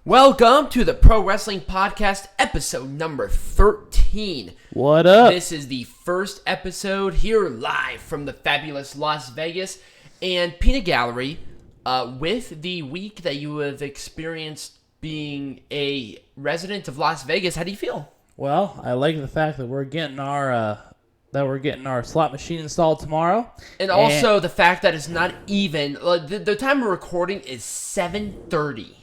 Welcome to the Pro Wrestling Podcast, episode number 13. What up? This is the first episode here live from the fabulous Las Vegas and Peanut Gallery with the week that you have experienced being a resident of Las Vegas. How do you feel? Well, I like the fact that we're getting our slot machine installed tomorrow. And also the fact that it's not even, the time of recording is 7:30.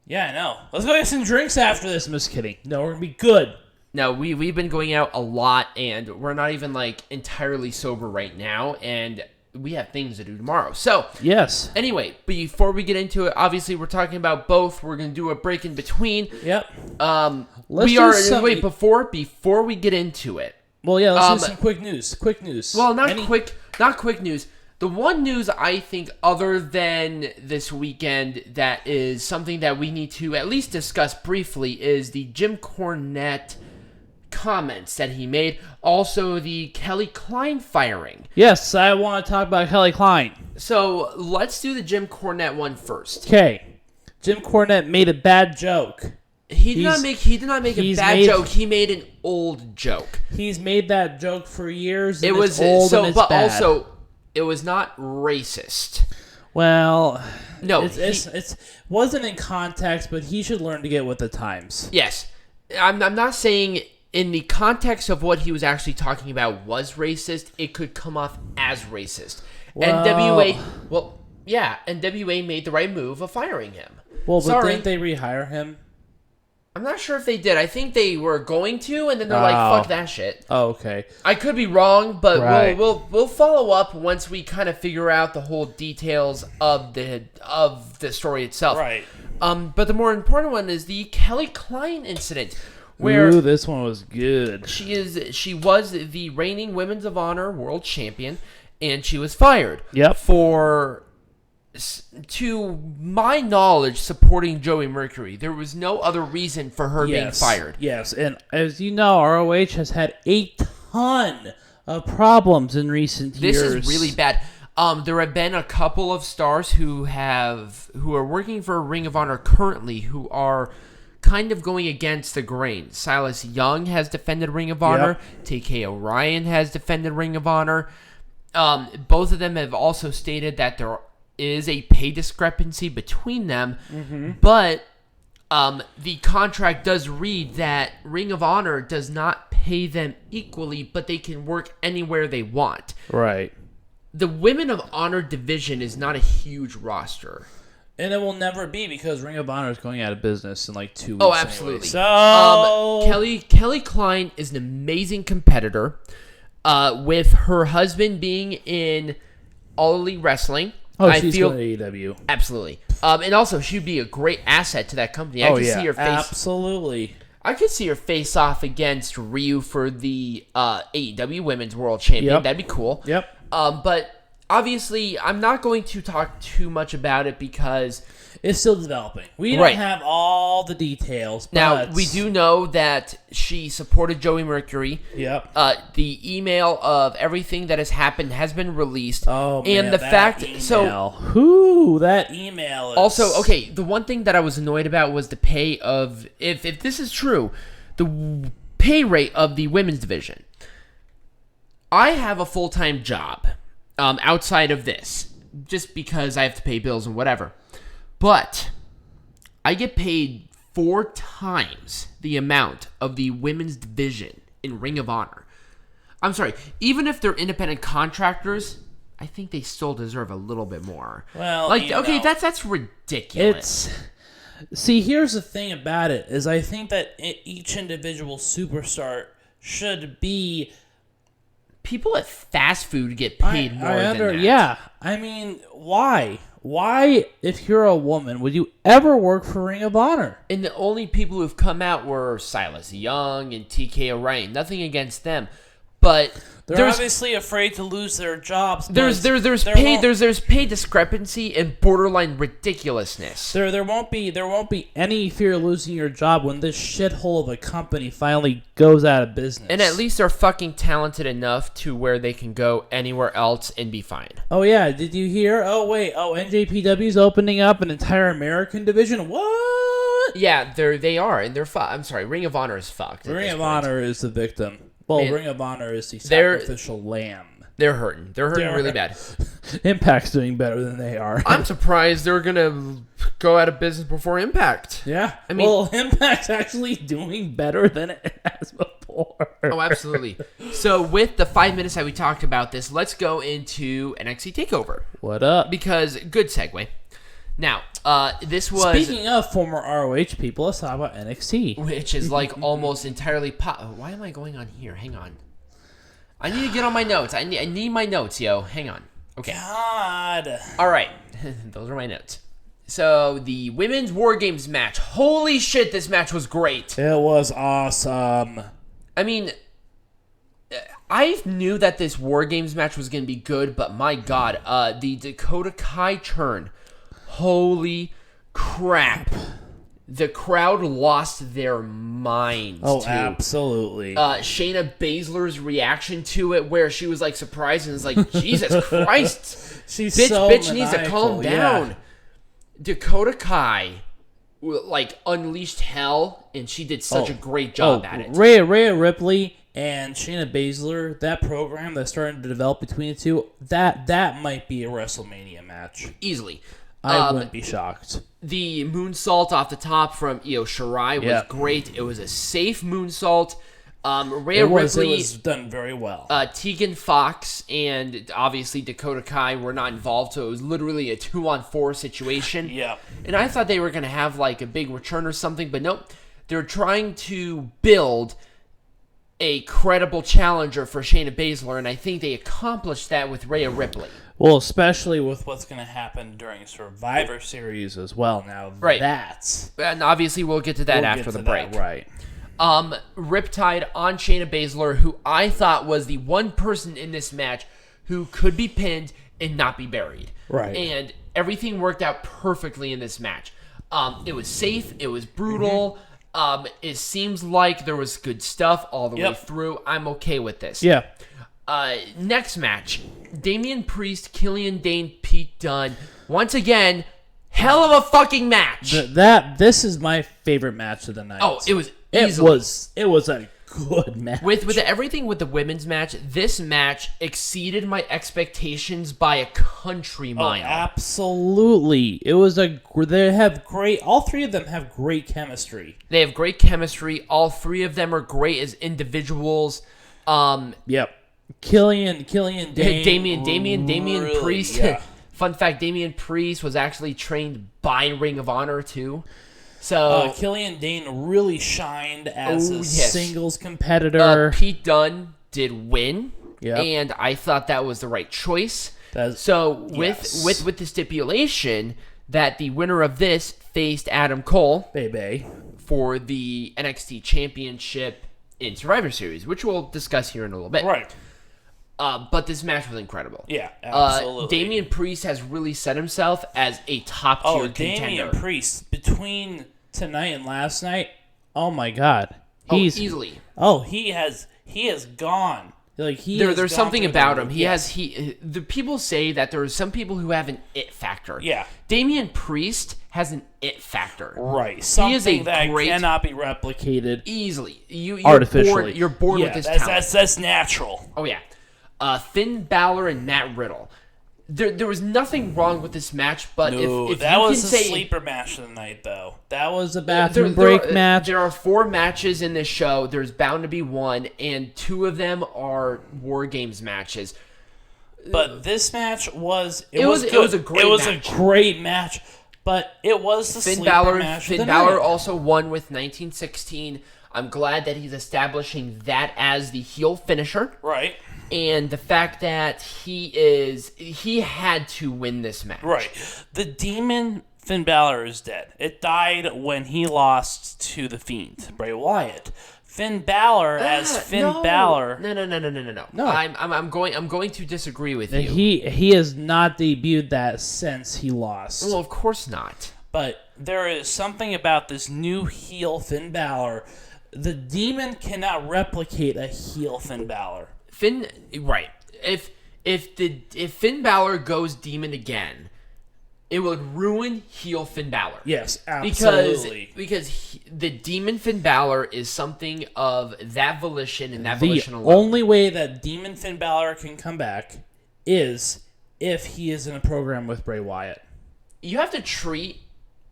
Yeah, I know. Let's go get some drinks after this. I'm just kidding. No, we're going to be good. No, we've been going out a lot, and we're not even, entirely sober right now, and we have things to do tomorrow. So, yes. Anyway, before we get into it, obviously, we're talking about both. We're going to do a break in between. Yep. Before we get into it. Well, yeah, let's do some quick news. Well, not quick news. The one news I think other than this weekend that is something that we need to at least discuss briefly is the Jim Cornette comments that he made. Also, the Kelly Klein firing. Yes, I want to talk about Kelly Klein. So, let's do the Jim Cornette one first. Okay. Jim Cornette made a bad joke. He did not make a bad joke. He made an old joke. He's made that joke for years. And it was old so, and it's but bad. Also, it was not racist. Well, no, it wasn't in context, but he should learn to get with the times. Yes, I'm not saying in the context of what he was actually talking about was racist. It could come off as racist. NWA made the right move of firing him. Well, but didn't they rehire him? I'm not sure if they did. I think they were going to, and then they're like, "Fuck that shit." Oh, okay. I could be wrong, but right. we'll follow up once we kind of figure out the whole details of the story itself. Right. But the more important one is the Kelly Klein incident, where this one was good. She was the reigning Women's of Honor World Champion, and she was fired. Yep. For, to my knowledge, supporting Joey Mercury. There was no other reason for her being fired. Yes, and as you know, ROH has had a ton of problems in recent years. This is really bad. There have been a couple of stars who are working for Ring of Honor currently who are kind of going against the grain. Silas Young has defended Ring of Honor. Yep. TK O'Ryan has defended Ring of Honor. Both of them have also stated that there is a pay discrepancy between them, but the contract does read that Ring of Honor does not pay them equally, but they can work anywhere they want. Right. The Women of Honor division is not a huge roster. And it will never be because Ring of Honor is going out of business in 2 weeks. Oh, absolutely. Anyway. So Kelly Klein is an amazing competitor, with her husband being in All Elite Wrestling. Oh, she's going to AEW. Absolutely. And also, she'd be a great asset to that company. I could see her face. Absolutely. I could see her face off against Ryu for the AEW Women's World Champion. Yep. That'd be cool. Yep. But obviously, I'm not going to talk too much about it because it's still developing. We don't have all the details. But now, we do know that she supported Joey Mercury. Yep. The email of everything that has happened has been released. Oh, man, and the fact email. So that email is... Also, okay, the one thing that I was annoyed about was the pay of, if this is true, the pay rate of the women's division. I have a full-time job outside of this, just because I have to pay bills and whatever. But I get paid 4 times the amount of the women's division in Ring of Honor. I'm sorry, even if they're independent contractors, I think they still deserve a little bit more. Well, that's ridiculous. See, here's the thing about it, is I think that each individual superstar should be... People at fast food get paid more than that. Yeah, I mean, why? Why, if you're a woman, would you ever work for Ring of Honor? And the only people who've come out were Silas Young and TK O'Ryan. Nothing against them. but They're obviously afraid to lose their jobs. There's pay discrepancy and borderline ridiculousness. There won't be any fear of losing your job when this shithole of a company finally goes out of business. And at least they're fucking talented enough to where they can go anywhere else and be fine. Oh yeah, did you hear? NJPW's opening up an entire American division. What? Yeah, they are, and they're I'm sorry, Ring of Honor is fucked. Ring of Honor is the victim. Well, Ring of Honor is the sacrificial lamb. They're hurting. They're hurting really bad. Impact's doing better than they are. I'm surprised they're going to go out of business before Impact. Yeah. Impact's actually doing better than it has before. Oh, absolutely. So with the 5 minutes that we talked about this, let's go into NXT TakeOver. What up? Because, good segue. Now, this was... Speaking of former ROH people, let's talk about NXT. Which is like almost entirely... Why am I going on here? Hang on. I need to get on my notes. I need my notes, yo. Hang on. Okay. God. All right. Those are my notes. So, the Women's Wargames match. Holy shit, this match was great. It was awesome. I mean... I knew that this Wargames match was going to be good, but my God, the Dakota Kai turn... Holy crap. The crowd lost their minds, Oh, too. Absolutely. Shayna Baszler's reaction to it, where she was, like, surprised and was like, Jesus Christ. She's bitch needs to calm down. Yeah. Dakota Kai, like, unleashed hell, and she did such a great job at it. Rhea Ripley and Shayna Baszler, that program that's starting to develop between the two, that might be a WrestleMania match. Easily. I wouldn't be shocked. The moonsault off the top from Io Shirai was great. It was a safe moonsault. Rhea Ripley... It was done very well. Tegan Fox and obviously Dakota Kai were not involved, so it was literally a 2-on-4 situation. Yeah. And I thought they were going to have like a big return or something, but nope. They're trying to build a credible challenger for Shayna Baszler, and I think they accomplished that with Rhea Ripley. Well, especially with what's going to happen during Survivor Series as well. Now, right. And obviously we'll get to that after the break. Right. Riptide on Shayna Baszler, who I thought was the one person in this match who could be pinned and not be buried. Right. And everything worked out perfectly in this match. It was safe. It was brutal. It seems like there was good stuff all the way through. I'm okay with this. Yeah. Next match, Damian Priest, Killian Dane, Pete Dunne. Once again, hell of a fucking match. This is my favorite match of the night. Oh, it was easily. It was a good match. With everything with the women's match, this match exceeded my expectations by a country mile. Oh, absolutely. It was all three of them have great chemistry. They have great chemistry. All three of them are great as individuals. Yep. Killian Dane. Damian Priest. Yeah. Fun fact, Damian Priest was actually trained by Ring of Honor, too. So Killian Dane really shined as a singles competitor. Pete Dunne did win, yep. And I thought that was the right choice. With the stipulation that the winner of this faced Adam Cole for the NXT Championship in Survivor Series, which we'll discuss here in a little bit. Right. But this match was incredible. Yeah, absolutely. Damian Priest has really set himself as a top-tier contender. Damian Priest, between tonight and last night, oh my God. Easily. Oh, he has gone. Like there's something about him. The people say that there are some people who have an it factor. Yeah. Damian Priest has an it factor. Right. Something that cannot be replicated easily. Artificially. You're born with this talent. That's natural. Oh yeah. Finn Balor and Matt Riddle. There was nothing wrong with this match, but if that was a sleeper match of the night, though. That was a bathroom break match. There are 4 matches in this show. There's bound to be one, and 2 of them are War Games matches. But this match was a great match, but it was the sleeper match. Finn Balor also won with 1916. I'm glad that he's establishing that as the heel finisher. Right. And the fact that he had to win this match. Right. The demon Finn Balor is dead. It died when he lost to The Fiend, Bray Wyatt. Finn Balor as Finn no. Balor. No. I'm going to disagree with you. He has not debuted that since he lost. Well, of course not. But there is something about this new heel Finn Balor. The Demon cannot replicate a heel Finn Balor. Right. If Finn Balor goes Demon again, it would ruin heel Finn Balor. Yes, absolutely. Because the Demon Finn Balor is something of that volition and that volition alone. The only way that Demon Finn Balor can come back is if he is in a program with Bray Wyatt. You have to treat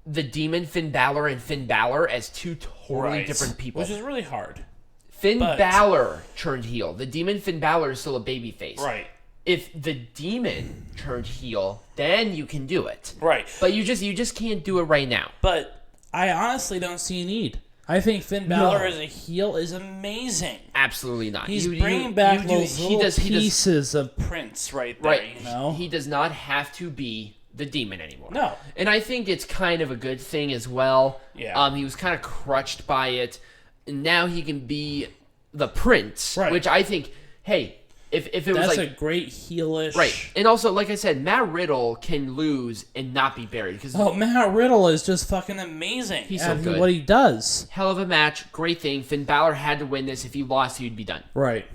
the Demon Finn Balor and Finn Balor as two totally different people. Which is really hard. Finn Balor turned heel. The Demon Finn Balor is still a babyface. Right. If the Demon turned heel, then you can do it. Right. But you just can't do it right now. But I honestly don't see a need. I think Finn Balor as a heel is amazing. Absolutely not. He's bringing back those pieces of Prince right there, you know? He does not have to be the Demon anymore. No. And I think it's kind of a good thing as well. Yeah. He was kind of crutched by it. And now he can be the Prince, right. Which I think, hey, if it was that's like... a great heelish... Right. And also, like I said, Matt Riddle can lose and not be buried. Matt Riddle is just fucking amazing. He's so good. What he does. Hell of a match. Great thing. Finn Balor had to win this. If he lost, he'd be done. Right.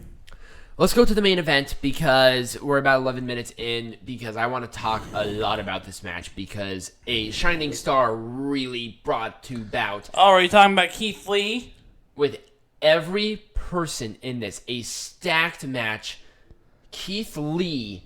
Let's go to the main event because we're about 11 minutes in because I want to talk a lot about this match because a shining star really brought to bout. Oh, are you talking about Keith Lee? With every person in this, a stacked match. Keith Lee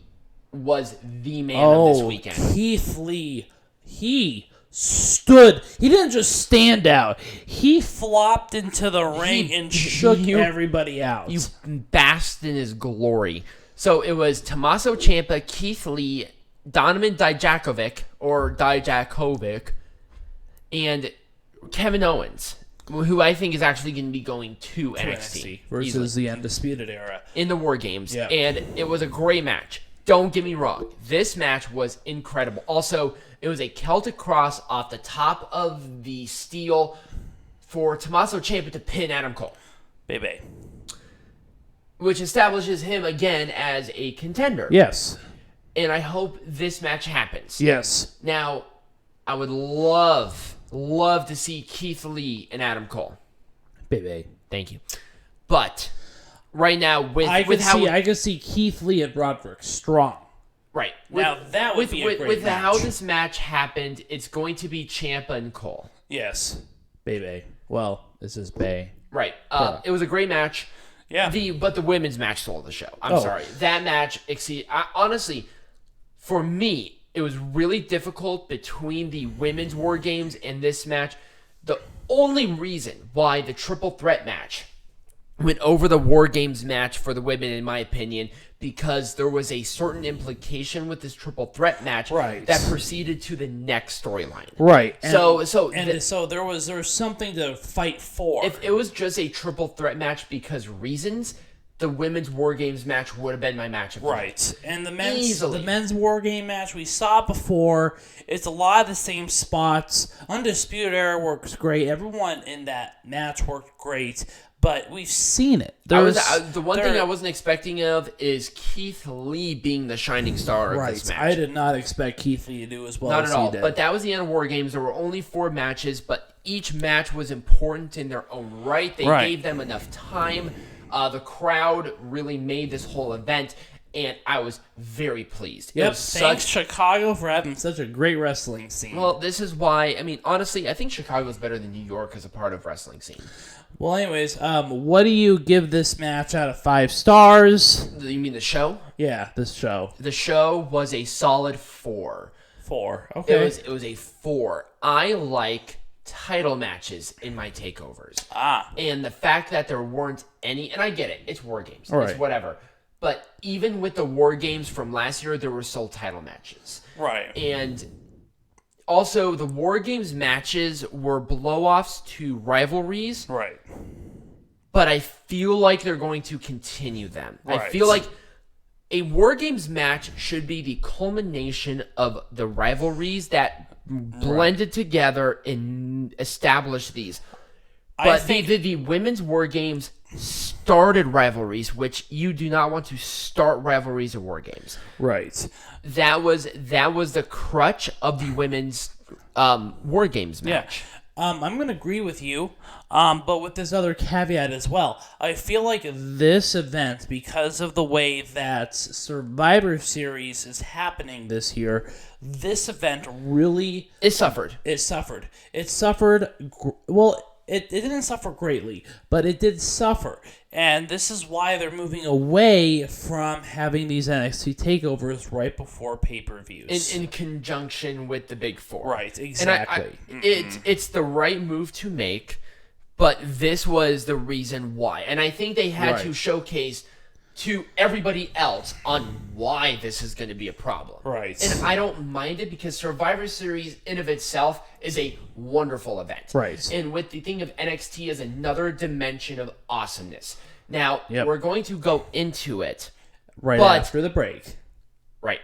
was the man of this weekend. Keith Lee. He stood. He didn't just stand out. He flopped into the ring and shook everybody out. You basked in his glory. So it was Tommaso Ciampa, Keith Lee, Donovan Dijakovic, and Kevin Owens, who I think is actually going to be going to NXT versus easily. the Undisputed Era In the War Games. Yeah. And it was a great match. Don't get me wrong. This match was incredible. Also, it was a Celtic Cross off the top of the steel for Tommaso Ciampa to pin Adam Cole. Baby. Which establishes him again as a contender. Yes. And I hope this match happens. Yes. Now, I would love to see Keith Lee and Adam Cole. Baby. Thank you. But right now, I could see Keith Lee and Broderick strong. Right. Now, that would be a great with match. how this match happened, it's going to be Ciampa and Cole. Yes. Baby. Well, this is Bay. Right. It was a great match. Yeah. But the women's match stole the show. I'm sorry. That match honestly, for me, it was really difficult between the women's War Games and this match. The only reason why the triple threat match went over the War Games match for the women, in my opinion, because there was a certain implication with this triple threat match that proceeded to the next storyline. Right. So there was something to fight for. If it was just a triple threat match because reasons, the women's War Games match would have been my match of the night. And the men's War Game match, we saw it before. It's a lot of the same spots. Undisputed Era works great. Everyone in that match worked great. But we've seen it. The one thing I wasn't expecting of is Keith Lee being the shining star of this match. I did not expect Keith Lee to do as well as he did. Not at all. But that was the end of War Games. There were only 4 matches, but each match was important in their own right. They gave them enough time. The crowd really made this whole event, and I was very pleased. Thanks Chicago for having such a great wrestling scene. Well, this is why, honestly, I think Chicago's better than New York as a part of wrestling scene. Well, anyways, what do you give this match out of 5 stars? You mean the show? Yeah, this show. The show was a solid 4. 4, okay. It was a 4. I like title matches in my takeovers. And the fact that there weren't any, and I get it, it's War Games. It's whatever. But even with the War Games from last year, there were still title matches. Right. And also, the War Games matches were blow-offs to rivalries. Right. But I feel like they're going to continue them. Right. I feel like a War Games match should be the culmination of the rivalries that blended together and established these. But the women's War Games started rivalries, which you do not want to start rivalries of War Games. Right. That was the crutch of the women's War Games match. Yeah. I'm going to agree with you, but with this other caveat as well. I feel like this event, because of the way that Survivor Series is happening this year, this event really... It suffered. It suffered. It didn't suffer greatly, but it did suffer. And this is why they're moving away from having these NXT takeovers right before pay-per-views. In conjunction with the Big Four. Right, exactly. And it's the right move to make, but this was the reason why. And I think they had to showcase to everybody else on why this is going to be a problem. Right. And I don't mind it because Survivor Series in of itself is a wonderful event. Right. And with the thing of NXT as another dimension of awesomeness. Now, Yep. we're going to go into it. Right but, after the break. Right.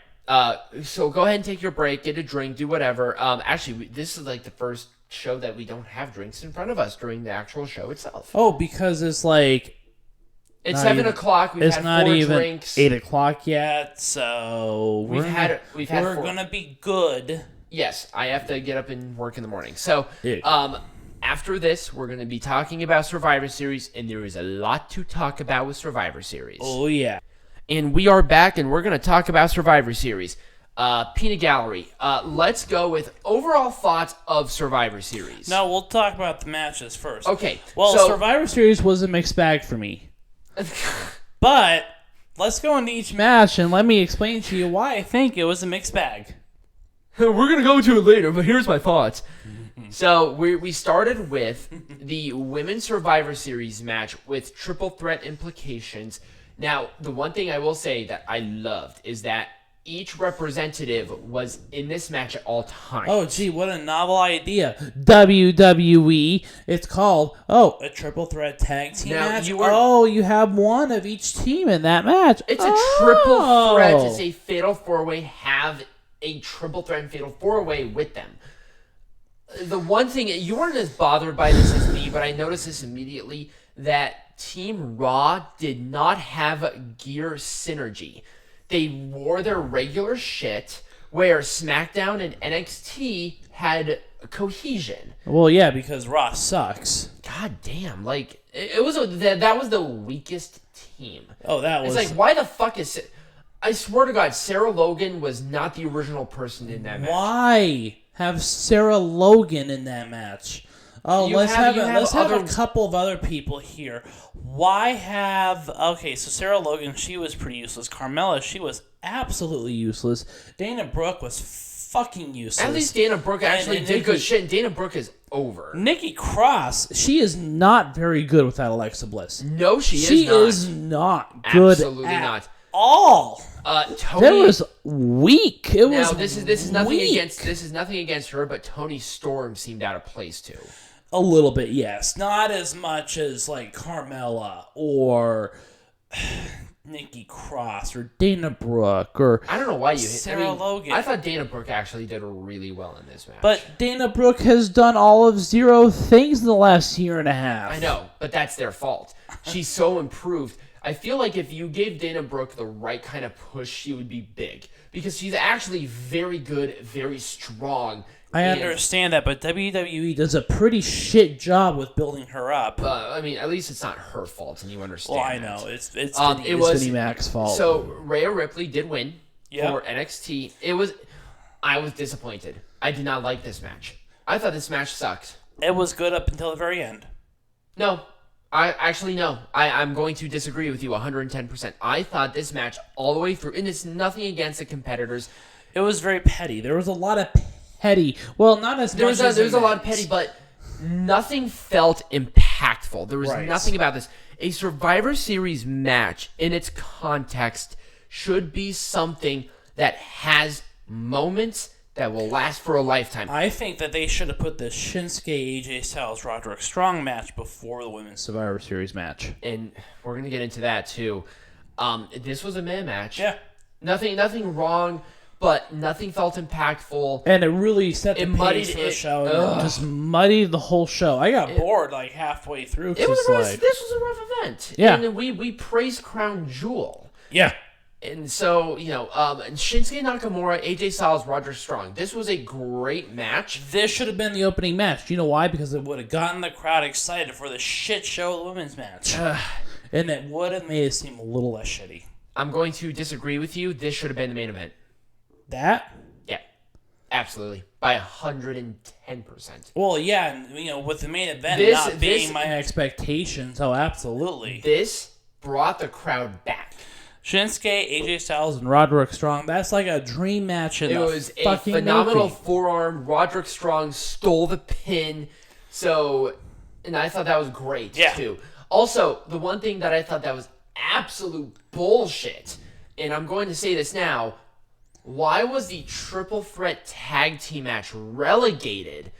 So go ahead and take your break, get a drink, do whatever. Actually, this is like the first show that we don't have drinks in front of us during the actual show itself. Oh, because it's like... It's 7 o'clock. We've had 4 drinks. 8 o'clock yet, so We're gonna be good. Yes, I have to get up and work in the morning. So, Yeah. after this, we're going to be talking about Survivor Series, and there is a lot to talk about with Survivor Series. Oh yeah. And we are back, and we're going to talk about Survivor Series. Peanut Gallery. Let's go with overall thoughts of Survivor Series. No, we'll talk about the matches first. Okay. Well, so, Survivor Series was a mixed bag for me. But let's go into each match and let me explain to you why I think it was a mixed bag. We're going to go into it later, but here's my thoughts. So we started with the Women's Survivor Series match with triple threat implications. Now, the one thing I will say that I loved is that each representative was in this match at all times. Oh, gee, what a novel idea. WWE, it's called, a triple threat tag team match? You have one of each team in that match. It's a triple threat. It's a fatal four-way. Have a triple threat and fatal four-way with them. The one thing, you weren't as bothered by this as me, but I noticed this immediately, that Team Raw did not have gear synergy. They wore their regular shit, where SmackDown and NXT had cohesion. Well, yeah, because Raw sucks. God damn, like, it was that was the weakest team. Oh, that was... It's like, why the fuck is... I swear to God, Sarah Logan was not the original person in that match. Why have Sarah Logan in that match? Oh, let's have a couple of other people here. Why have... Okay, so Sarah Logan, she was pretty useless. Carmella, she was absolutely useless. Dana Brooke was fucking useless. At least Dana Brooke actually did good shit. Dana Brooke is over. Nikki Cross, she is not very good without Alexa Bliss. No, she is not. She is not good Absolutely not. All. Tony, that was weak. This is nothing against her, but Toni Storm seemed out of place too. A little bit, yes. Not as much as like Carmella or Nikki Cross or Dana Brooke or I don't know why Sarah Logan. I thought Dana Brooke actually did really well in this match. But Dana Brooke has done all of 0 things in the last year and a half. I know, but that's their fault. She's so improved. I feel like if you gave Dana Brooke the right kind of push, she would be big. Because she's actually very good, very strong. I understand that, but WWE does a pretty shit job with building her up. I mean, at least it's not her fault, and you understand. Well, I know. It's Vinnie Mac's fault. So, Rhea Ripley did win for NXT. I was disappointed. I did not like this match. I thought this match sucked. It was good up until the very end. No. I'm going to disagree with you 110%. I thought this match all the way through, and it's nothing against the competitors. It was very petty. There was a lot of petty. Well, not as much as there's a lot of petty, but nothing felt impactful. There was nothing about this. A Survivor Series match, in its context, should be something that has moments that will last for a lifetime. I think that they should have put the Shinsuke AJ Styles Roderick Strong match before the Women's Survivor Series match. And we're going to get into that too. This was a man match. Yeah. Nothing wrong but nothing felt impactful. And it really set the muddied pace for the it. show. Ugh. And just muddied the whole show. I got bored like halfway through. This was a rough event. Yeah. And we praised Crown Jewel. Yeah. And so, Shinsuke Nakamura, AJ Styles, Roderick Strong. This was a great match. This should have been the opening match. You know why? Because it would have gotten the crowd excited for the shit show of the women's match. And it would have made it seem a little less shitty. I'm going to disagree with you. This should have been the main event. That? Yeah. Absolutely. By 110%. Well, yeah, and, with the main event being my expectations, oh, absolutely. This brought the crowd back. Shinsuke, AJ Styles, and Roderick Strong. That's like a dream match in It the was a fucking phenomenal movie. forearm. Roderick Strong stole the pin. And I thought that was great, too. Also, the one thing that I thought that was absolute bullshit, and I'm going to say this now, why was the triple threat tag team match relegated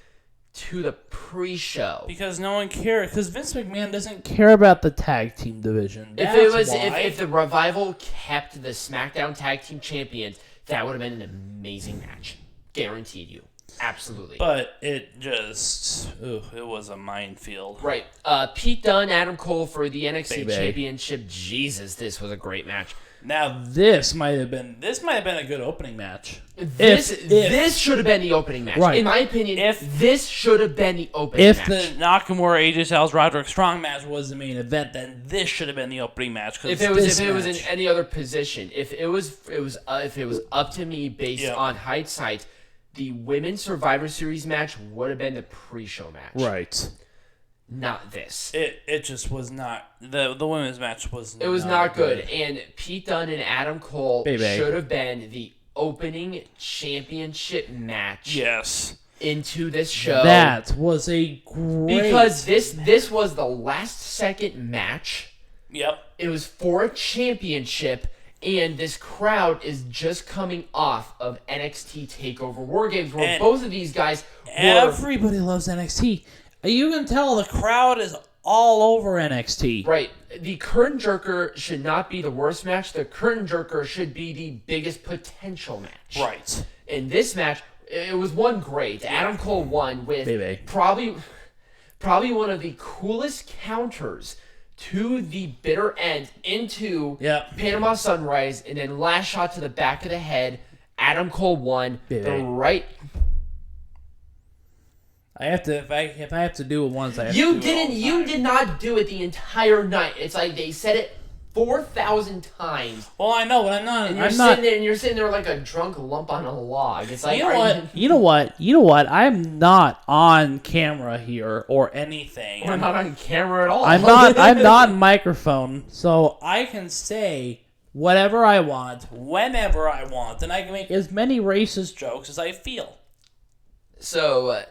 to the pre-show? Because no one cared. Because Vince McMahon doesn't care about the tag team division. If the Revival kept the SmackDown Tag Team Champions, that would have been an amazing match. Guaranteed you. Absolutely. But it was a minefield. Right. Pete Dunne, Adam Cole for the NXT Baby. Championship. Jesus, this was a great match. Now this might have been a good opening match. This should have been the opening match. Right. In my opinion, this should have been the opening match. If the Nakamura, AJ Styles, Roderick Strong match was the main event, then this should have been the opening match. If it was in any other position, if it was up to me based on hindsight, the Women's Survivor Series match would have been the pre-show match. Right. Not this. It just was not the women's match was. It was not good. And Pete Dunne and Adam Cole should have been the opening championship match. Yes. Into this show. That was a great because this was the last second match. Yep. It was for a championship. And this crowd is just coming off of NXT Takeover Wargames, where both of these guys everybody loves NXT. You can tell the crowd is all over NXT. Right. The Curtain Jerker should not be the worst match. The Curtain Jerker should be the biggest potential match. Right. In this match, it was one great. Adam Cole won with probably one of the coolest counters to the bitter end into Panama Sunrise, and then last shot to the back of the head. Adam Cole won. The right. I have to if I have to do it once. You did not do it the entire night. It's like they said it 4,000 times. Well, I know, but I'm not. And you're sitting there like a drunk lump on a log. It's like You know what? I'm not on camera here or anything. We're not on camera at all. I'm not microphone, so I can say whatever I want, whenever I want, and I can make as many racist jokes as I feel. So,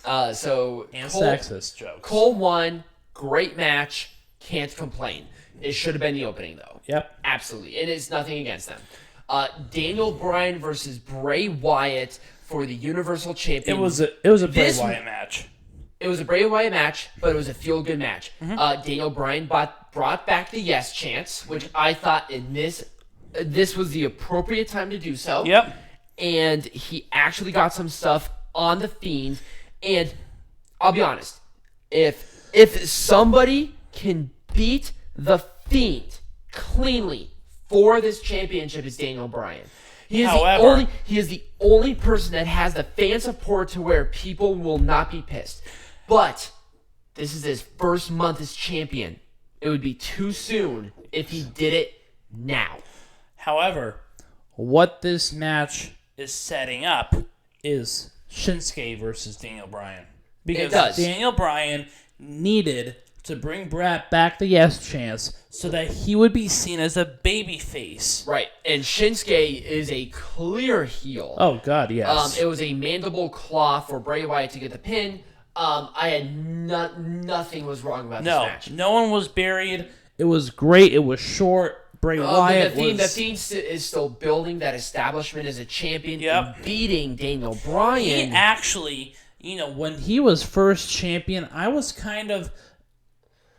sexist jokes. Cole won. Great match. Can't complain. It should have been the opening, though. Yep. Absolutely. It is nothing against them. Daniel Bryan versus Bray Wyatt for the Universal Championship. It was a Bray Wyatt match. It was a Bray Wyatt match, but it was a feel-good match. Mm-hmm. Daniel Bryan brought back the yes chants, which I thought in this was the appropriate time to do so. Yep. And he actually got some stuff on the Fiend. And I'll be honest, if somebody can beat the Fiend cleanly for this championship, it's Daniel Bryan. He is the only person that has the fan support to where people will not be pissed. But this is his first month as champion. It would be too soon if he did it now. However, what this match is setting up is Shinsuke versus Daniel Bryan. Because Daniel Bryan needed to bring Brat back the yes chance so that he would be seen as a babyface. Right. And Shinsuke is a clear heel. Oh, God, yes. It was a mandible claw for Bray Wyatt to get the pin. I had nothing was wrong about this match. No one was buried. It was great. It was short. Bray Wyatt the Fiend is still building that establishment as a champion and beating Daniel Bryan. He actually, when he was first champion, I was kind of,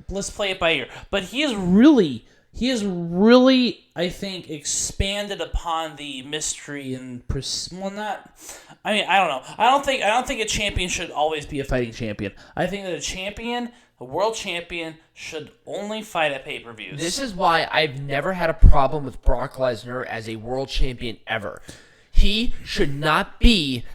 let's play it by ear, but he is really he has really, I think, expanded upon the mystery and I don't know. I don't think a champion should always be a fighting champion. I think that a world champion, should only fight at pay-per-views. This is why I've never had a problem with Brock Lesnar as a world champion ever. He should not be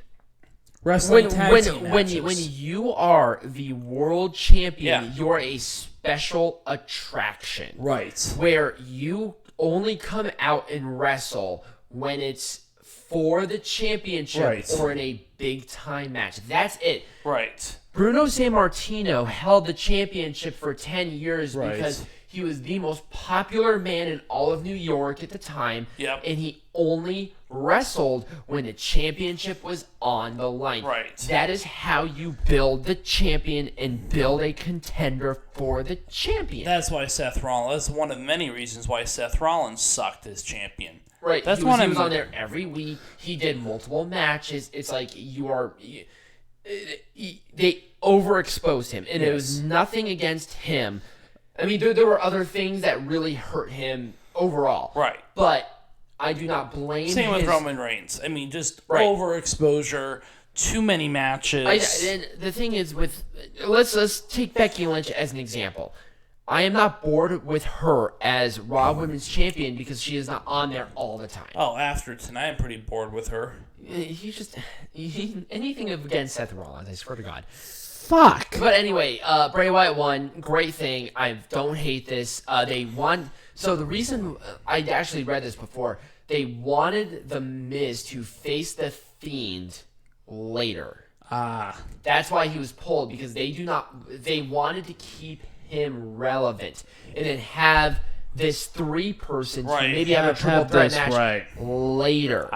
wrestling tag team matches. When you are the world champion, Yeah. you're a special attraction. Right. Where you only come out and wrestle when it's for the championship Right. or in a big-time match. That's it. Right. Bruno Sammartino held the championship for 10 years Right. because he was the most popular man in all of New York at the time, Yep. and he only wrestled when the championship was on the line. Right. That is how you build the champion and build a contender for the champion. That's why Seth Rollins. That's one of many reasons why Seth Rollins sucked as champion. Right. That's he was one of on there every week. He did multiple matches. It's like they overexposed him, and it was nothing against him. I mean, there were other things that really hurt him overall. Right. But I do not blame Same with his... Roman Reigns. I mean, just Right. overexposure, too many matches. And the thing is with... Let's take Becky Lynch as an example. I am not bored with her as Raw Women's Champion because she is not on there all the time. Oh, after tonight, I'm pretty bored with her. Anything against Seth Rollins, I swear to God. Fuck. But anyway, Bray Wyatt won. Great thing. I don't hate this. They won. So the reason I actually read this before, they wanted The Miz to face the Fiend later. That's why he was pulled, because they wanted to keep him relevant and then have this 3-person to maybe have a triple threat match later.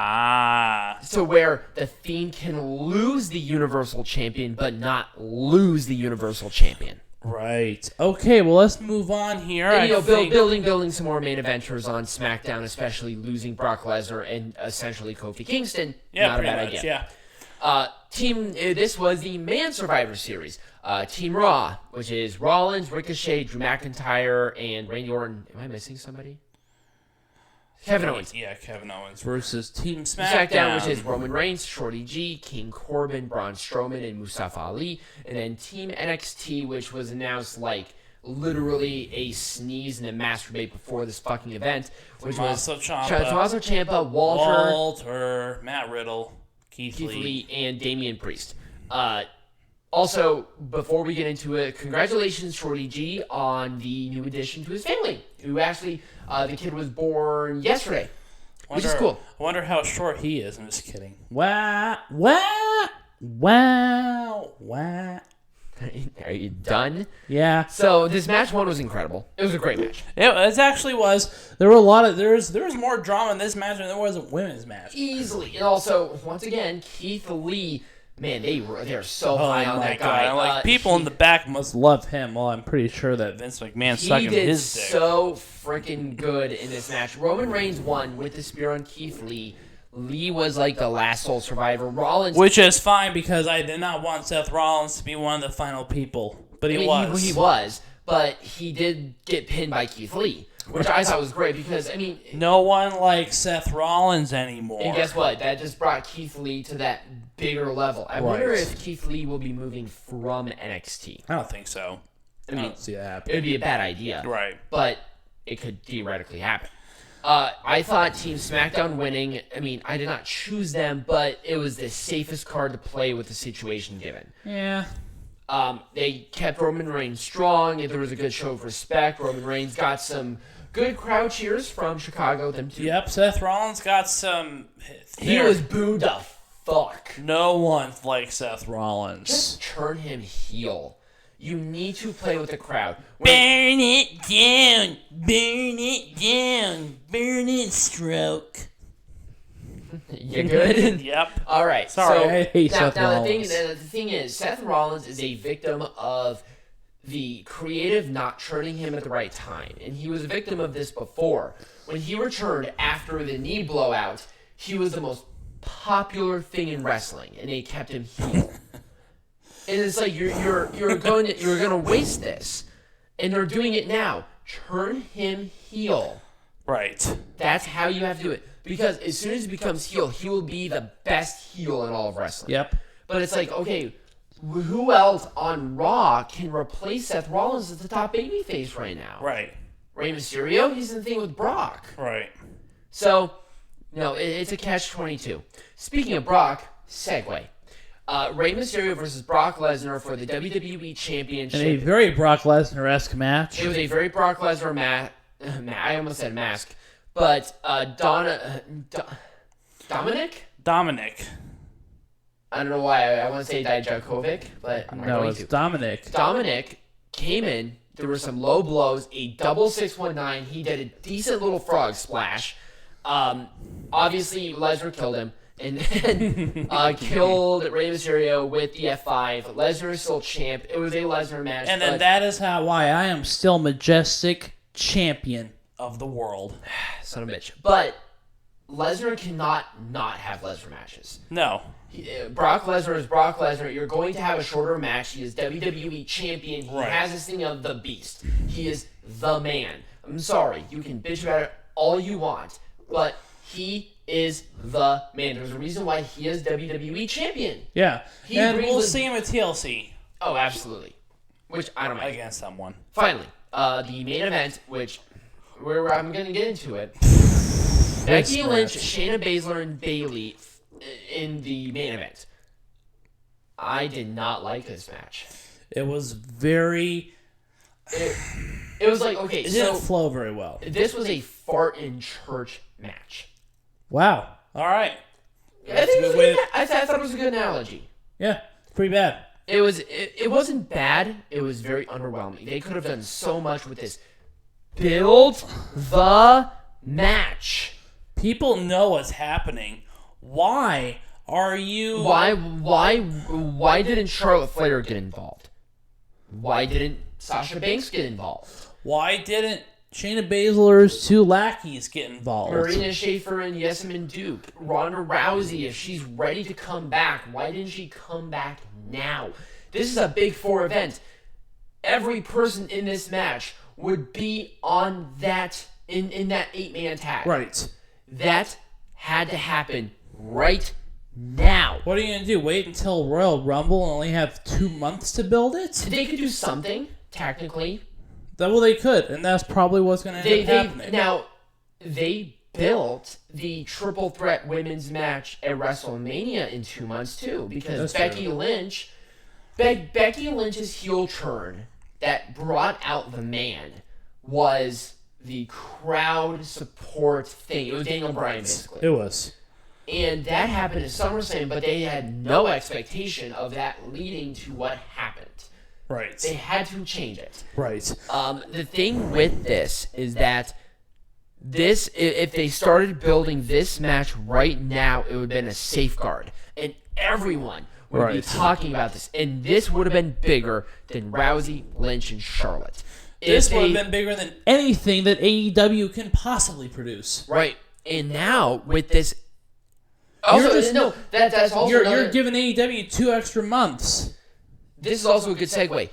So where the Fiend can lose the Universal Champion but not lose the Universal Champion. Right. Okay, well, let's move on here. And, building some more main eventers on SmackDown, especially losing Brock Lesnar and essentially Kofi Kingston. Not a bad idea. Yeah. This was the Man Survivor Series. Team Raw, which is Rollins, Ricochet, Drew McIntyre, and Randy Orton. Am I missing somebody? Kevin Owens. Yeah, Kevin Owens versus Team SmackDown. Which is Roman Reigns, Shorty G, King Corbin, Braun Strowman, and Mustafa Ali. And then Team NXT, which was announced like literally a sneeze and a masturbate before this fucking event, which Tommaso was Tommaso Ciampa, Walter, Matt Riddle, Keith Lee, and Damian Priest. Also, before we get into it, congratulations, Shorty G, on the new addition to his family, who actually, the kid was born yesterday, which is cool. I wonder how short he is. I'm just kidding. Wow. Are you done? Yeah. So, this match one was incredible. It was a great match. It actually was. There was more drama in this match than there was in women's match. Easily. And also, once again, Keith Lee... Man, they're so high on that guy. Like, people in the back must love him. Well, I'm pretty sure that Vince McMahon stuck him in his dick. He did so freaking good in this match. Roman Reigns won with the spear on Keith Lee. Lee was like the last sole survivor. Rollins... Which is fine, because I did not want Seth Rollins to be one of the final people. But he was. He was. But he did get pinned by Keith Lee, which I thought was great because, I mean... No one likes Seth Rollins anymore. And guess what? That just brought Keith Lee to that bigger level. I wonder if Keith Lee will be moving from NXT. I don't think so. I don't see that happening. It would be a bad idea. Right. But it could theoretically happen. I thought Team SmackDown winning, I mean, I did not choose them, but it was the safest card to play with the situation given. Yeah. They kept Roman Reigns strong. There was a good show of respect. Roman Reigns got some good crowd cheers from Chicago. Them too. Yep, Seth Rollins got some... He was booed the fuck. No one likes Seth Rollins. Just turn him heel. You need to play with the crowd. Burn it down. Burn it down. Burn it, Stroke. You good? Yep. All right. Sorry, I hate Seth Rollins. Rollins. The thing is, Seth Rollins is a victim of the creative not turning him at the right time. And he was a victim of this before. When he returned after the knee blowout, he was the most popular thing in wrestling, and they kept him heel. And it's like you're going to waste this, and they're doing it now. turn him heel. Right. That's how you have to do it. Because as soon as he becomes heel, he will be the best heel in all of wrestling. Yep. But it's like, okay, who else on Raw can replace Seth Rollins as the top babyface right now? Right. Rey Mysterio, he's in the thing with Brock. Right. So, no, it's a catch-22. Speaking of Brock, segue. Rey Mysterio versus Brock Lesnar for the WWE Championship. And a very Brock Lesnar-esque match. It was a very Brock Lesnar match. I almost said mask. But Dominic? Dominic. I don't know why. I want to say Dijakovic, but I'm not No, going it's to. Dominic. Dominic came in. There were some low blows. A double 619. He did a decent little frog splash. Obviously, Lesnar killed him. And then killed Rey Mysterio with the F5. Lesnar is still champ. It was a Lesnar match. And then that is why I am still Majestic champion of the world. Son of a bitch. But Lesnar cannot not have Lesnar matches. No. Brock Lesnar is Brock Lesnar. You're going to have a shorter match. He is WWE champion. He Right. has this thing of the beast. He is the man. I'm sorry. You can bitch about it all you want. But he is the man. There's a reason why he is WWE champion. Yeah. He and brings we'll the- see him at TLC Oh, absolutely. Which I don't mind. against someone. Finally, the main event, which where I'm going to get into it. Becky Lynch, Shayna Baszler, and Bayley in the main event. I did not like this match. It was very... It was like, okay, It so didn't flow very well. this was a fart in church match. Wow. All right. I think it was a good, I thought it was a good analogy. Yeah. Pretty bad. It wasn't bad. It was very underwhelming. They could have done so much with this. Build the match. People know what's happening. Why are you... Why didn't Charlotte Flair get involved? Why didn't Sasha Banks get involved? Why didn't Shayna Baszler's two lackeys get involved? Marina Shafir and Jessamine Duke. Ronda Rousey, if she's ready to come back, why didn't she come back now? This is a Big Four event. Every person in this match would be on that in that 8-man tag. Right. That had to happen right now. What are you going to do? Wait until Royal Rumble and only have 2 months to build it? They could do something, technically. Well, they could, and that's probably what's going to end up happening. Now, they built the triple threat women's match at WrestleMania in 2 months, too, because That's Becky true. Lynch... Becky Lynch's heel turn that brought out the man was the crowd support thing. It was Daniel Bryan, basically. It was. And that happened at SummerSlam, but they had no expectation of that leading to what happened. Right. They had to change it. Right. The thing with this is that if they started building this match right now, it would have been a safeguard. And everyone would be Right. talking about this. And this would have been bigger than Rousey, Lynch, and Charlotte. This If would have they- been bigger than anything that AEW can possibly produce. Right. And now, with this... Also, that's also You're another- giving AEW 2 extra months. This is also a good segue.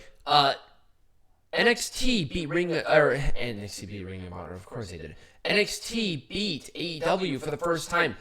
NXT beat NXT beat Ring of Honor. Of course they did. NXT beat AEW for the first time,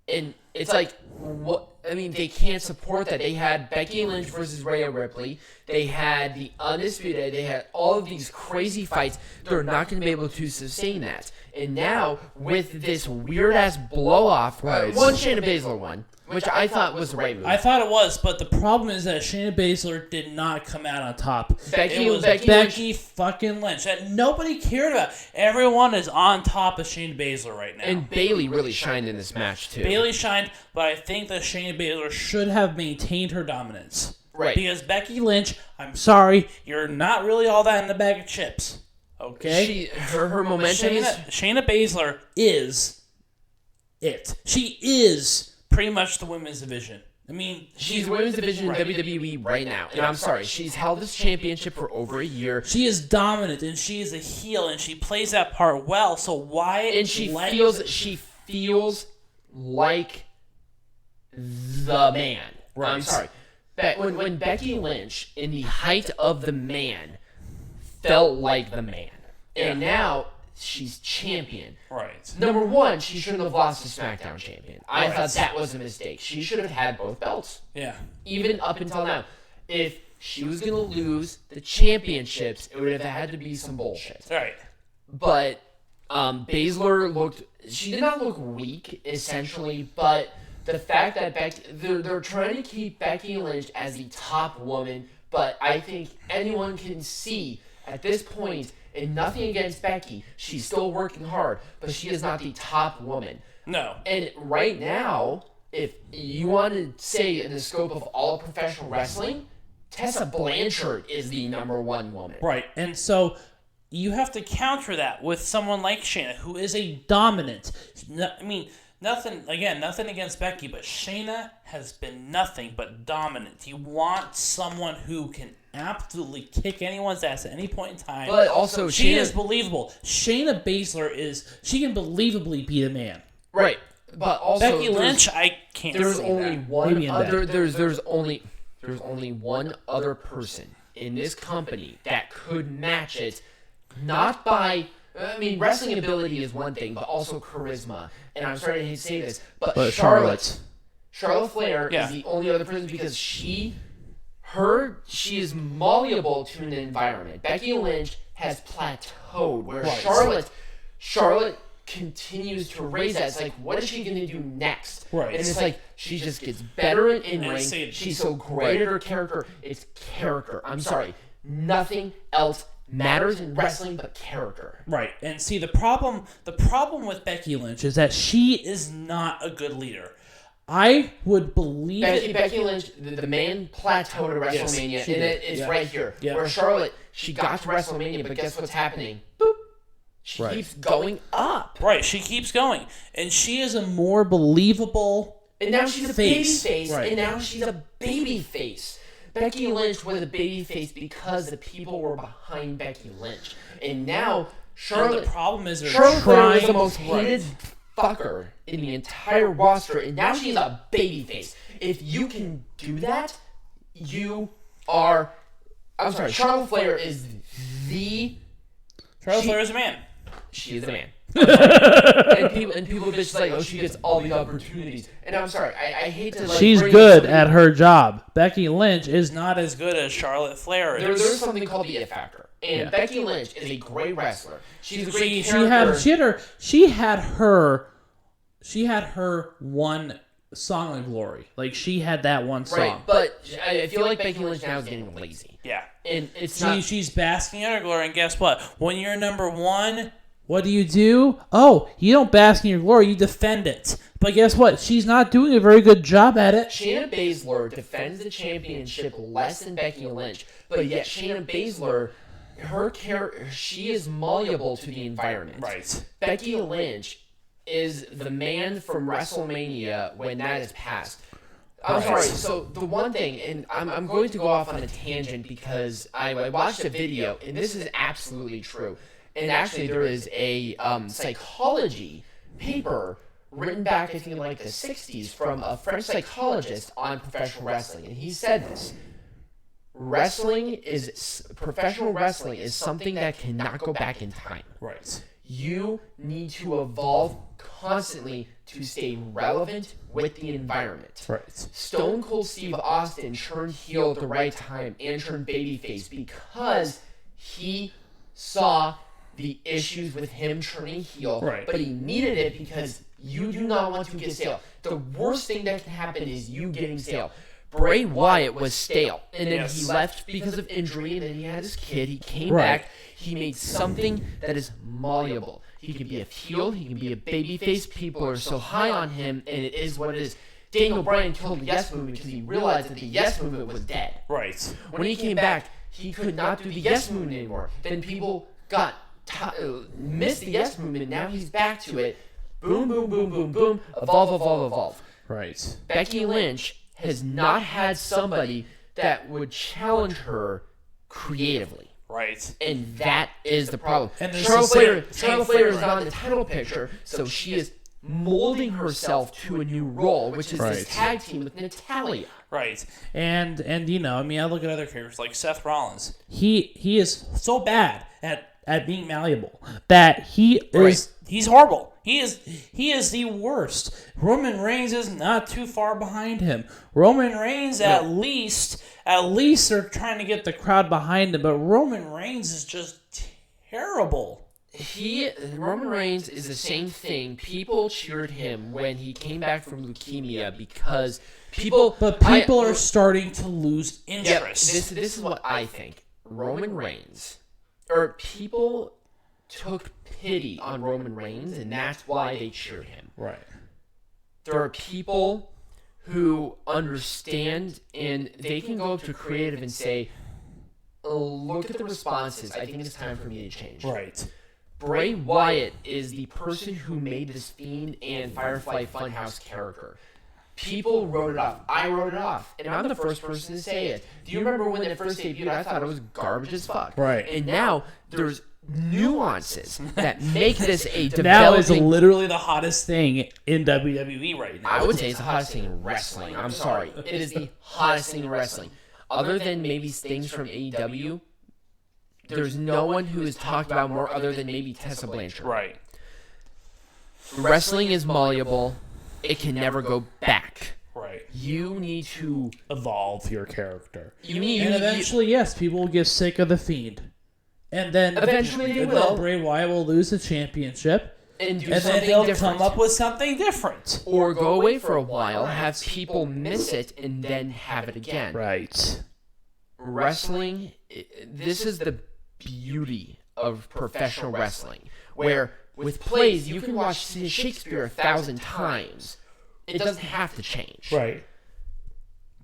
and it's like, what? I mean, they can't support that. They had Becky Lynch versus Rhea Ripley. They had the Undisputed. They had all of these crazy fights. They're not going to be able to sustain that. And now with this weird ass blow off, Right. one Shayna Baszler one, which I thought was the right move. I thought it was, but the problem is that Shayna Baszler did not come out on top. Becky- it was Becky Becky fucking Lynch that nobody cared about. Everyone is on top of Shayna Baszler right now. And Bayley really shined in this match too. Bayley shined, but I think that Shayna Baszler should have maintained her dominance. Right. Because Becky Lynch, I'm sorry, you're not really all that in the bag of chips. Okay? Her momentum is... Shayna Baszler is it. She is pretty much the women's division. I mean, She's women's division in WWE right now. And I'm sorry, she's held this championship for over a year. she is dominant and she is a heel and she plays that part well. So why? And she feels like the man. Right. I'm sorry. When Becky Lynch, in the height of the man, felt like the man. And now she's champion. Right. Number one, she shouldn't have lost to SmackDown champion. I thought that was a mistake. She should have had both belts. Yeah. Even up until now. If she was going to lose the championships, it would have had to be some bullshit. Right. But Baszler looked... She did not look weak, essentially, but the fact that they're trying to keep Becky Lynch as the top woman, but I think anyone can see at this point, and nothing against Becky, she's still working hard, but she is not the top woman. No. And right now, if you want to say in the scope of all professional wrestling, Tessa Blanchard is the number one woman. Right. And so you have to counter that with someone like Shayna, who is a dominant. I mean, nothing against Becky, but Shayna has been nothing but dominant. You want someone who can absolutely kick anyone's ass at any point in time. But also, she is believable. Shayna Baszler she can believably beat a man. Right. But also, Becky Lynch, I can't there's say only that. one other. There's only one other person in this company that could match it. Not by, I mean, wrestling ability is one thing, but also charisma. And I'm sorry to say this, but Charlotte Flair is the only other person because she is malleable to an environment. Becky Lynch has plateaued, where Charlotte continues to raise that. It's like, what is she going to do next? Right. And it's like, she just gets better in ring. She's so great at her character. It's character. I'm sorry. Nothing else matters in wrestling but character. Right. And see, the problem with Becky Lynch is that she is not a good leader. I would believe Becky Lynch, the man plateaued at WrestleMania, and it's right here. Yeah. Where Charlotte, she got to WrestleMania, but guess what's happening? Boop. She keeps going up. Right, she keeps going. And she is a more believable And now she's a baby face, right. And now she's a baby face. Becky Lynch was a baby face because the people were behind Becky Lynch. And now Charlotte... And the problem is Charlotte was the most hated fucker in the entire roster, and now she's a babyface. If you can do that, you are... I'm sorry, Charlotte Flair is the... Charlotte Flair is a man. She is the man. and people bitch like, oh, she gets all the opportunities. And I'm sorry, I hate to like... She's good at her job. Becky Lynch is not as good as Charlotte Flair is. There's something called the it factor. And Becky Lynch is a great wrestler. She's a great character. She had her one song of glory. Like, she had that one song. Right, but I feel like Becky Lynch now is getting lazy. Yeah. And she's basking in her glory, and guess what? When you're number one, what do? Oh, you don't bask in your glory, you defend it. But guess what? She's not doing a very good job at it. Shayna Baszler defends the championship less than Becky Lynch, but yet Shayna Baszler, her character, she is malleable to the environment. Right. Becky Lynch is the man from WrestleMania when that is passed. I'm sorry, so the one thing, and I'm going to go off on a tangent because I watched a video, and this is absolutely true. And actually, there is a psychology paper written back, I think, in like the 60s from a French psychologist on professional wrestling. And he said this: professional wrestling is something that cannot go back in time. Right. You need to evolve constantly to stay relevant with the environment. Right. Stone Cold Steve Austin turned heel at the right time and turned babyface because he saw the issues with him turning heel, but he needed it because you do not want to get stale. The worst thing that can happen is you getting stale. Bray Wyatt was stale, and then he left because of injury, and then he had his kid. He came back. He made something that is malleable. He can be a heel. He can be a babyface. People are so high on him, and it is what it is. Daniel Bryan killed the Yes Movement because he realized that the Yes Movement was dead. Right. When he came back, he could not do the Yes Movement anymore. Then people missed the Yes Movement. Now he's back to it. Boom, boom, boom, boom, boom. Evolve. Right. Becky Lynch has not had somebody that would challenge her creatively. Right. And that is the problem. And Charlotte Flair is not in the title picture, so she is molding herself to a new role, which is this tag team with Natalya. Right. And you know, I mean, I look at other characters like Seth Rollins. He is so bad at at being malleable. That he's horrible. He is the worst. Roman Reigns is not too far behind him. Roman Reigns at least they're trying to get the crowd behind him, but Roman Reigns is just terrible. Roman Reigns is the same thing. People cheered him when he came back from leukemia because people are starting to lose interest. This is what I think. Roman Reigns, or people took pity on Roman Reigns, and that's why they cheered him. Right. There are people who understand, and they can go up to creative and say, look at the responses. I think it's time for me to change. Right. Bray Wyatt is the person who made this Fiend and Firefly Funhouse character. People wrote it off. I wrote it off. And I'm the first person to say it. Do you remember when it first debuted? I thought it was garbage as fuck. Right. And now there's nuances that make this a developing... Now is literally the hottest thing in WWE right now. I would say it's the hottest thing in wrestling. I'm sorry. It is the hottest thing in wrestling. Other than maybe things from AEW... There's no one who is talked about more other than maybe Tessa Blanchard. Right. Wrestling is malleable. It can never go back. Right. You need to evolve your character. And eventually, yes, people will get sick of the Fiend. And then eventually they will. Bray Wyatt will lose the championship. And then they'll come up with something different. Or go away for a while, have people miss it, and then have it again. Right. Wrestling, this is the beauty of professional wrestling, where with plays you can watch Shakespeare 1,000 times. It doesn't have to change. Right.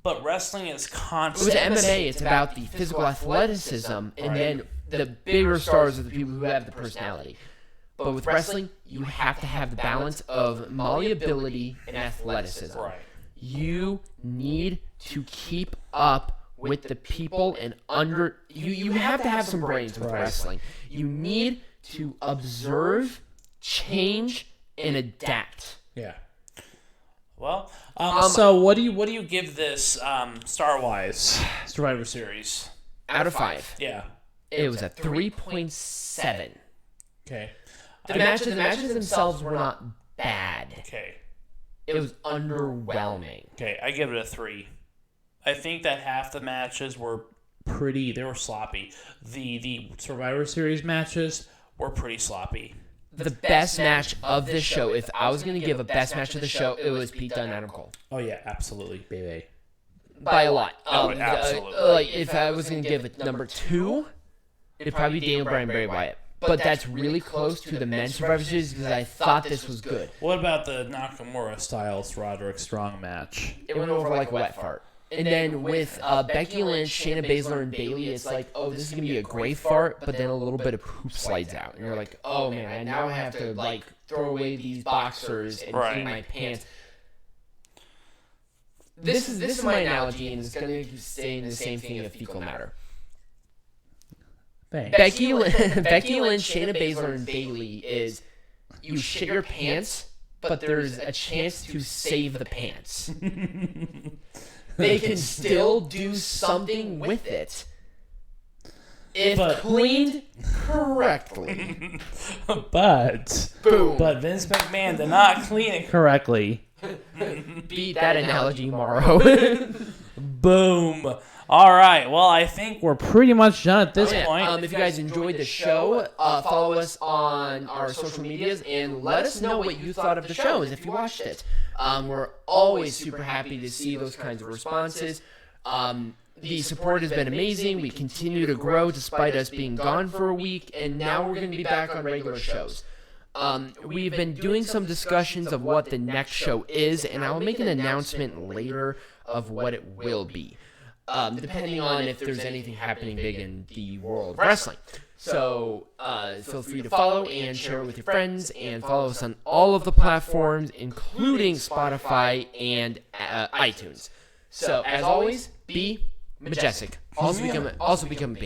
But wrestling is constant. With MMA, it's about the physical athleticism, and then the bigger stars are the people who have the personality. But with wrestling, you have to have the balance of malleability and athleticism. Right. You need to keep up with the people and you have to have some brains with wrestling. You need to observe, change, and adapt. Yeah. Well, so what do you give this star-wise Survivor Series? Out of 5. Yeah. It was a 3.7. Okay. The matches themselves were not bad. Okay. It was underwhelming. Okay, I give it a 3. I think that half the matches were they were sloppy. The Survivor Series matches were pretty sloppy. The best match of this show, if I was going to give a best match of the show, it was Pete Dunne and Adam Cole. Oh, yeah, absolutely, baby. By a lot. Absolutely. If I was going to give it number 2, it'd probably be Daniel Bryan, Bray Wyatt. But that's really close to the men's Survivor Series because I thought this was good. What about the Nakamura Styles Roderick Strong match? It went over like a wet fart. And then with Becky Lynch, Shayna Baszler, and Bayley, it's like, oh, this is going to be a great fart, but then a little bit of poop slides out. And you're like, oh, man, I now have to, like, throw away these boxers and clean my pants. This is my analogy, and it's going to stay in the same thing of fecal matter. Thanks. Becky Lynch, Shayna Baszler, and Bayley is you shit your pants, but there's a chance to save the pants. They can still do something with it if cleaned correctly. But Vince McMahon did not clean it correctly. Beat that analogy, Morrow. Boom. All right. Well, I think we're pretty much done at this point. If you guys enjoyed the show, follow us on our social medias and let us know what you thought of the shows if you watched it. We're always super happy to see those kinds of responses. The support has been amazing. We continue to grow despite us being gone for a week, and now we're going to be back on regular shows. We've been doing some discussions of what the next show is, and I'll make an announcement later of what it will be. Depending on if there's anything happening big in the world of wrestling. So feel free to follow and share it with your friends, and follow us on all of the platforms, including Spotify and iTunes. So as always, be majestic. Also become a